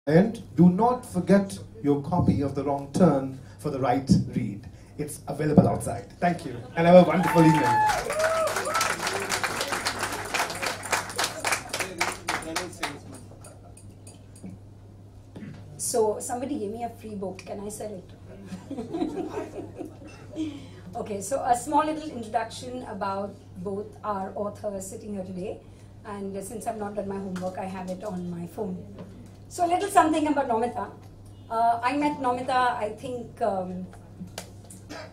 And do not forget your copy of The Wrong Turn for the Right Read. It's available outside. Thank you, and have a wonderful evening. So somebody gave me a free book. Can I sell it? Okay, so a small little introduction about both our authors sitting here today. And since I've not done my homework, I have it on my phone. So a little something about Namita. I met Namita, I think,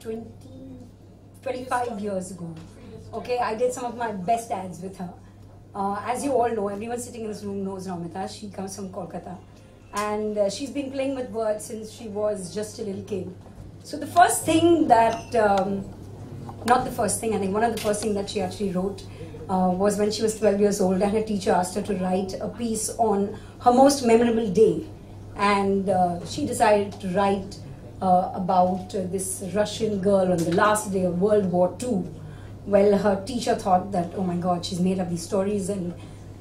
25 years ago. Okay, I did some of my best ads with her. As you all know, everyone sitting in this room knows Namita. She comes from Kolkata. And she's been playing with words since she was just a little kid. So the first thing that, not the first thing, I think one of the first things that she actually wrote was when she was 12 years old, and her teacher asked her to write a piece on her most memorable day. And she decided to write about this Russian girl on the last day of World War II. Well, her teacher thought that, oh my God, she's made up these stories, and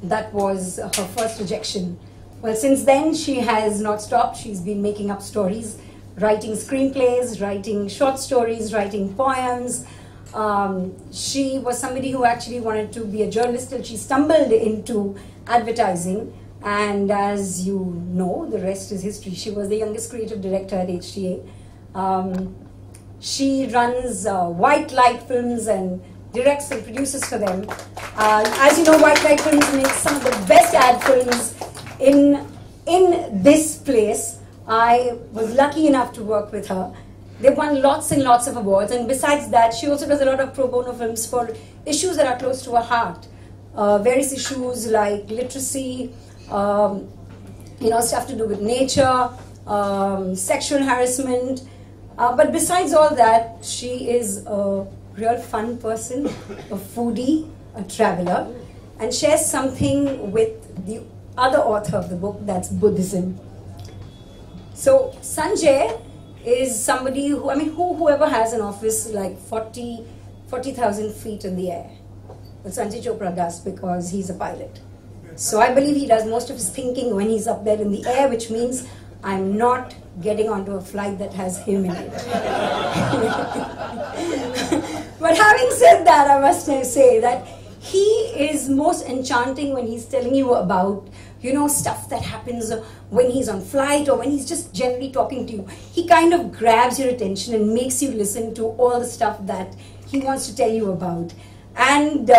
that was her first rejection. Well, since then, she has not stopped. She's been making up stories, writing screenplays, writing short stories, writing poems. She was somebody who actually wanted to be a journalist till she stumbled into advertising. And as you know, the rest is history. She was the youngest creative director at HTA. She runs White Light Films and directs and produces for them. As you know, White Light Films makes some of the best ad films in this place. I was lucky enough to work with her. They've won lots and lots of awards, and besides that, she also does a lot of pro bono films for issues that are close to her heart. Various issues like literacy, stuff to do with nature, sexual harassment. But besides all that, she is a real fun person, a foodie, a traveler, and shares something with the other author of the book, that's Buddhism. So Sanjay is somebody who, whoever has an office like 40,000 feet in the air. Well, Sanjay Chopra does, because he's a pilot. So I believe he does most of his thinking when he's up there in the air, which means I'm not getting onto a flight that has him in it. But having said that, I must say that he is most enchanting when he's telling you about, stuff that happens when he's on flight or when he's just generally talking to you. He kind of grabs your attention and makes you listen to all the stuff that he wants to tell you about. And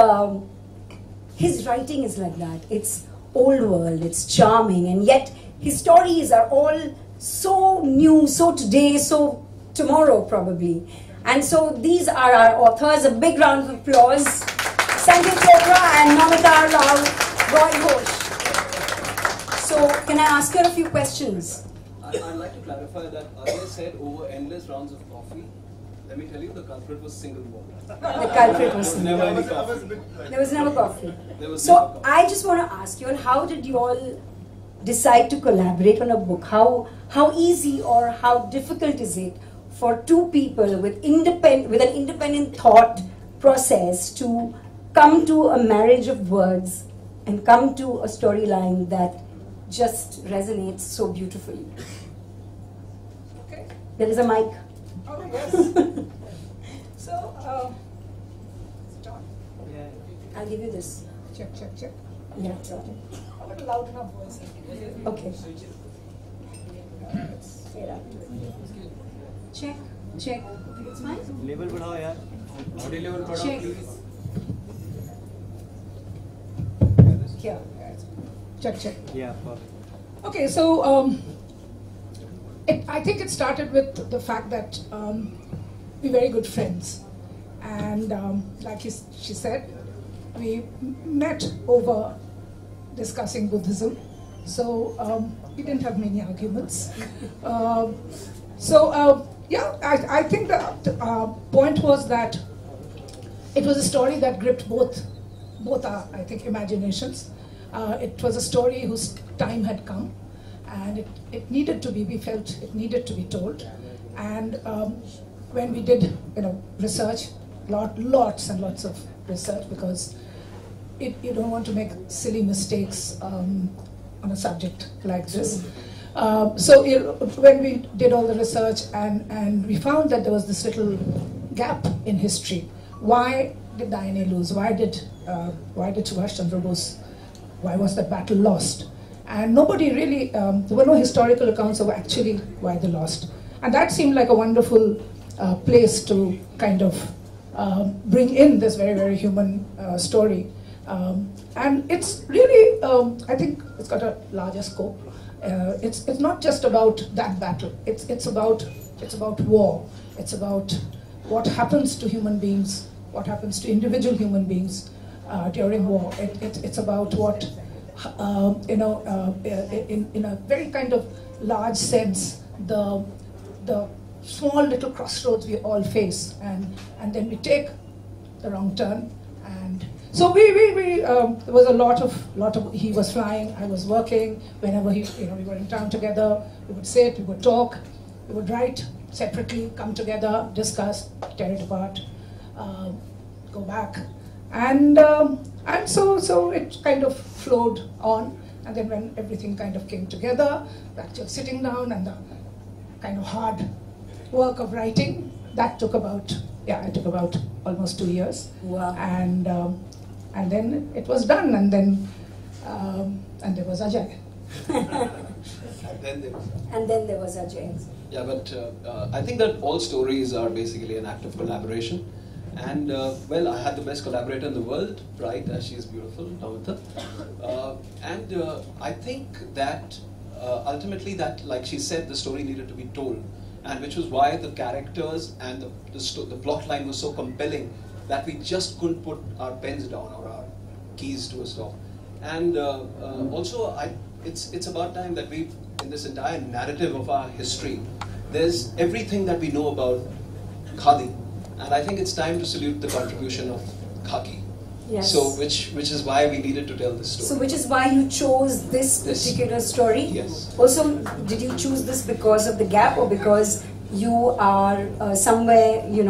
his writing is like that. It's old world, it's charming, and yet his stories are all so new, so today, so tomorrow probably. And so these are our authors. A big round of applause. Sanjay Chopra and Namita Ghose. So can I ask you a few questions? I'd like to clarify that Arya said over endless rounds of coffee. Let me tell you, the culprit was single water. The culprit was single water. Never any coffee. There was never coffee. So I just want to ask you, how did you all decide to collaborate on a book? How easy or how difficult is it for two people with an independent thought process to come to a marriage of words and come to a storyline that just resonates so beautifully? Okay. There is a mic. Oh, yes. So, John. yeah. I'll give you this. Check. Yeah. A little loud enough voice. Okay. Check. It's fine? Level बढ़ाओ यार. Audio level बढ़ाओ Check. please. Here. Check. Yeah, perfect. Okay, so I think it started with the fact that we're very good friends. And like she said, we met over discussing Buddhism. So we didn't have many arguments. I think the point was that it was a story that gripped both our, I think, imaginations. It was a story whose time had come, and it needed to be, we felt it needed to be told. And when we did, research, lots and lots of research, because you don't want to make silly mistakes on a subject like this. When we did all the research and we found that there was this little gap in history. Why did the INA lose? Why did Subhash Chandra Bose? Why was that battle lost? And nobody really, there were no historical accounts of actually why they lost. And that seemed like a wonderful place to kind of bring in this very, very human story. And it's really, I think it's got a larger scope. It's not just about that battle. It's about war. It's about what happens to human beings, what happens to individual human beings during war. It's about what, in a very kind of large sense, the small little crossroads we all face, and then we take the wrong turn. And so there was a lot of, he was flying, I was working. Whenever we were in town together, we would sit, we would talk, we would write separately, come together, discuss, tear it apart, go back. And so it kind of flowed on. And then when everything kind of came together, the actual sitting down and the kind of hard work of writing, that took about almost 2 years. Wow. And then it was done, and there was Ajay. And then there was Ajay. Yeah, but I think that all stories are basically an act of collaboration. And well, I had the best collaborator in the world, bright as she is beautiful, Namita. I think that ultimately that, like she said, the story needed to be told. And which was why the characters and the plot line was so compelling that we just couldn't put our pens down or our keys to a stop. And also, it's about time that we, in this entire narrative of our history, there's everything that we know about Khadi. And I think it's time to salute the contribution of Khaki. Yes. So, which is why we needed to tell this story. So, which is why you chose this particular story? Yes. Also, did you choose this because of the gap, or because you are somewhere, you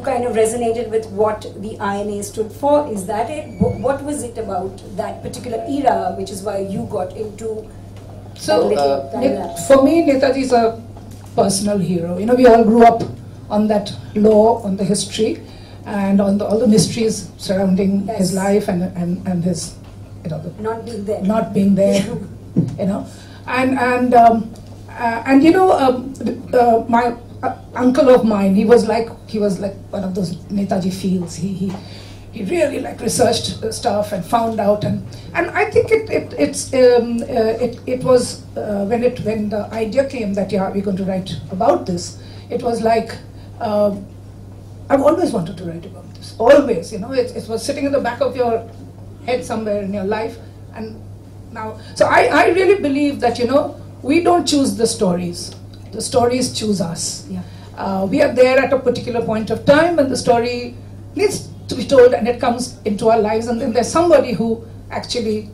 kind of resonated with what the INA stood for? Is that it? What was it about that particular era, which is why you got into for me, Netaji is a personal hero. We all grew up on that law, on the history, and on all the mysteries surrounding his life and his, not being there, my uncle of mine, he was like one of those Netaji fields. He really researched stuff and found out, and I think it was when the idea came that we're going to write about this. It was like I've always wanted to write about this. Always, it was sitting in the back of your head somewhere in your life, and now. So I really believe that we don't choose the stories. The stories choose us. Yeah. We are there at a particular point of time, and the story needs to be told, and it comes into our lives, and then there's somebody who actually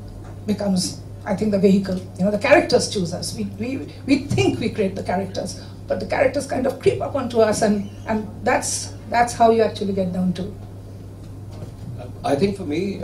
becomes, I think, the vehicle. The characters choose us. We think we create the characters, but the characters kind of creep up onto us, and that's how you actually get down to. I think for me,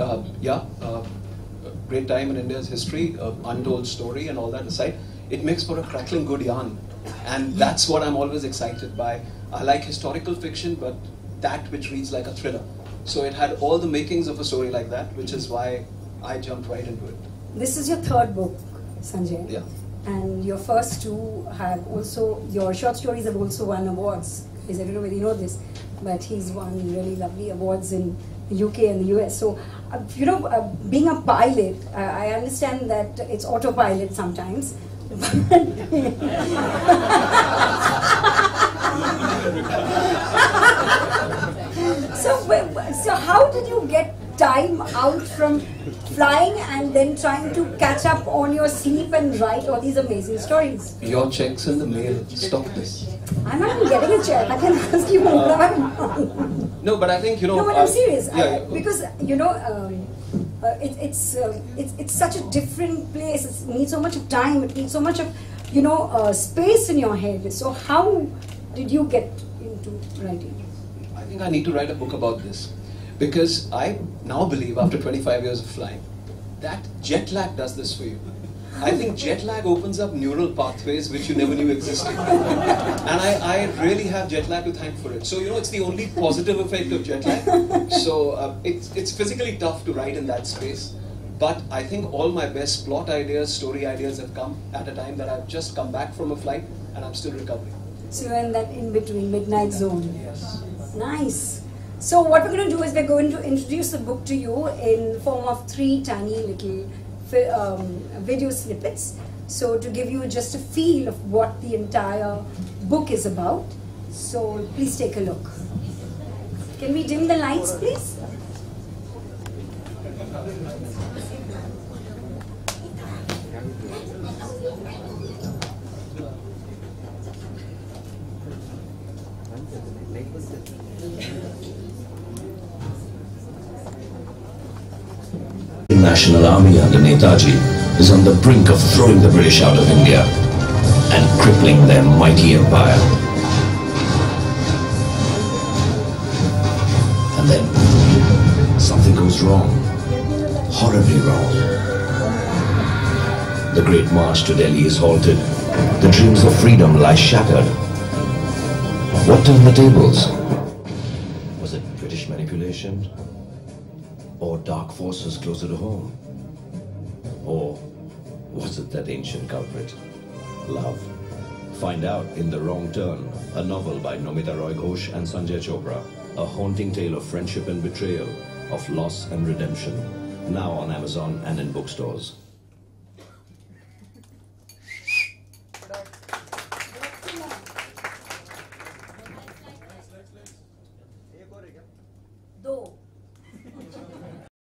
great time in India's history, untold story and all that aside, it makes for a crackling good yarn. And that's what I'm always excited by. I like historical fiction, but that which reads like a thriller. So it had all the makings of a story like that, which is why I jumped right into it. This is your third book, Sanjay. Yeah. And your first two have also, your short stories have also won awards. I don't know whether you know this, but he's won really lovely awards in the UK and the US. So, being a pilot, I understand that it's autopilot sometimes. So how did you get time out from flying and then trying to catch up on your sleep and write all these amazing stories? Your check's in the mail. Stop this. I'm not even getting a check. I can ask you more. No, but I think, No, but I'm serious. Because, it's such a different place. It needs so much of time. It needs so much of, space in your head. So how did you get into writing? I think I need to write a book about this. Because I now believe, after 25 years of flying, that jet lag does this for you. I think jet lag opens up neural pathways which you never knew existed. And I really have jet lag to thank for it. So, you know, it's the only positive effect of jet lag. So it's physically tough to write in that space. But I think all my best plot ideas, story ideas have come at a time that I've just come back from a flight and I'm still recovering. So you're in that in-between midnight zone. Yes. Nice. So what we're going to do is we're going to introduce the book to you in form of 3 tiny little video snippets. So to give you just a feel of what the entire book is about. So please take a look. Can we dim the lights, please? The National Army under Netaji is on the brink of throwing the British out of India and crippling their mighty empire. And then something goes wrong, horribly wrong. The great march to Delhi is halted. The dreams of freedom lie shattered. What turned the tables? Was it British manipulation? Or dark forces closer to home? Or was it that ancient culprit, love? Find out in The Wrong Turn, a novel by Namita Ghose and Sanjay Chopra, a haunting tale of friendship and betrayal, of loss and redemption, now on Amazon and in bookstores.